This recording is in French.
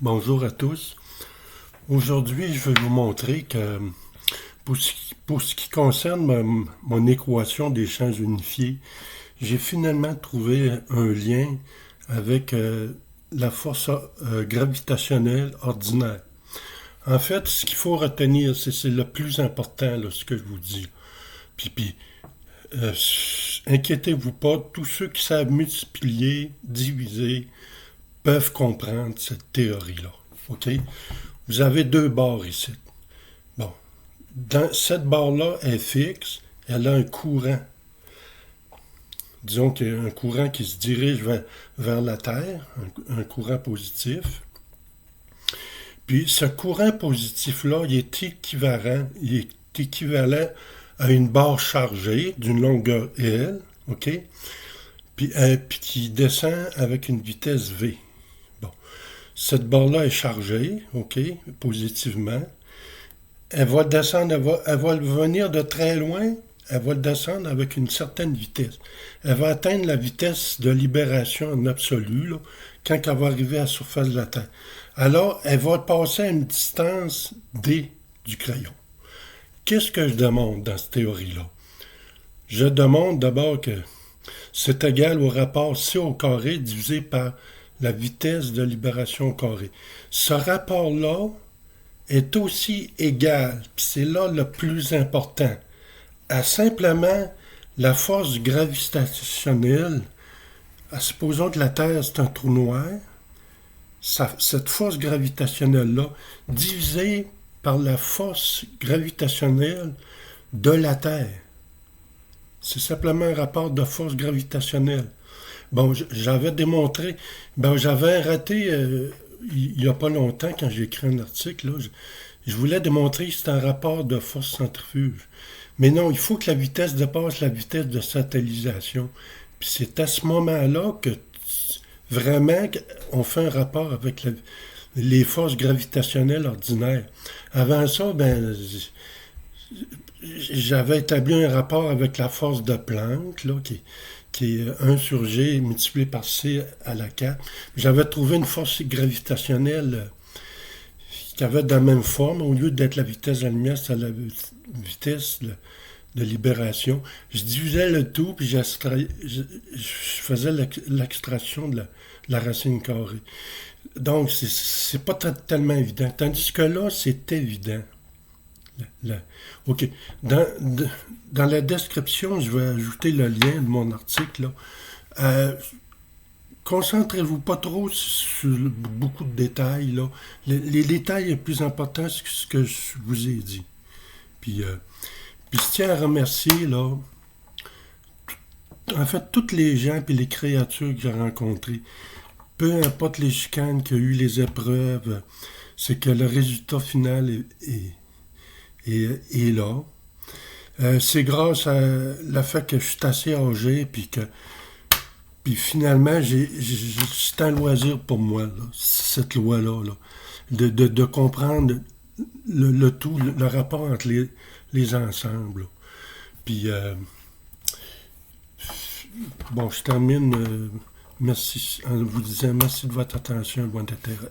Bonjour à tous. Aujourd'hui, je vais vous montrer que pour ce qui concerne mon équation des champs unifiés, j'ai finalement trouvé un lien avec la force gravitationnelle ordinaire. En fait, ce qu'il faut retenir, c'est le plus important, là, ce que je vous dis. Puis euh, inquiétez-vous pas, tous ceux qui savent multiplier, diviser, peuvent comprendre cette théorie-là. OK? Vous avez deux barres ici. Bon. Cette barre-là est fixe. Elle a un courant. Disons qu'il y a un courant qui se dirige vers la Terre, un courant positif. Puis ce courant positif-là, il est équivalent à une barre chargée d'une longueur L, OK? Puis qui descend avec une vitesse V. Bon. Cette barre-là est chargée, OK, positivement. Elle va descendre, elle va venir de très loin, elle va descendre avec une certaine vitesse. Elle va atteindre la vitesse de libération en absolu, là, quand elle va arriver à la surface de la Terre. Alors, elle va passer à une distance d du crayon. Qu'est-ce que je demande dans cette théorie-là? Je demande d'abord que c'est égal au rapport c au carré divisé par la vitesse de libération au carré. Ce rapport-là est aussi égal, puis c'est là le plus important, à simplement la force gravitationnelle. Supposons que la Terre, c'est un trou noir. Cette force gravitationnelle-là, divisée par la force gravitationnelle de la Terre. C'est simplement un rapport de force gravitationnelle. Bon, j'avais démontré, j'avais raté il n'y a pas longtemps quand j'ai écrit un article, là, je voulais démontrer que c'est un rapport de force centrifuge. Mais non, il faut que la vitesse dépasse la vitesse de satellisation. Puis c'est à ce moment-là que vraiment on fait un rapport avec les forces gravitationnelles ordinaires. Avant ça, j'avais établi un rapport avec la force de Planck, là, qui est 1 sur G multiplié par C à la 4. J'avais trouvé une force gravitationnelle qui avait de la même forme. Au lieu d'être la vitesse de la lumière, c'était la vitesse de libération. Je divisais le tout, puis je faisais l'extraction de la racine carrée. Donc, c'est pas tellement évident. Tandis que là, c'est évident. OK. Dans la description, je vais ajouter le lien de mon article. Là. Concentrez-vous pas trop sur beaucoup de détails. Là. Les détails les plus importants, c'est ce que je vous ai dit. Puis je tiens à remercier, là, en fait, toutes les gens et les créatures que j'ai rencontrées. Peu importe les chicanes qu'il y a eu, les épreuves, c'est que le résultat final est là. C'est grâce à la fait que je suis assez âgé, puis finalement, c'est un loisir pour moi, là, cette loi-là, là, de comprendre le tout, le rapport entre les ensembles. Là. Puis, bon, je termine merci, en vous disant merci de votre attention et bon intérêt.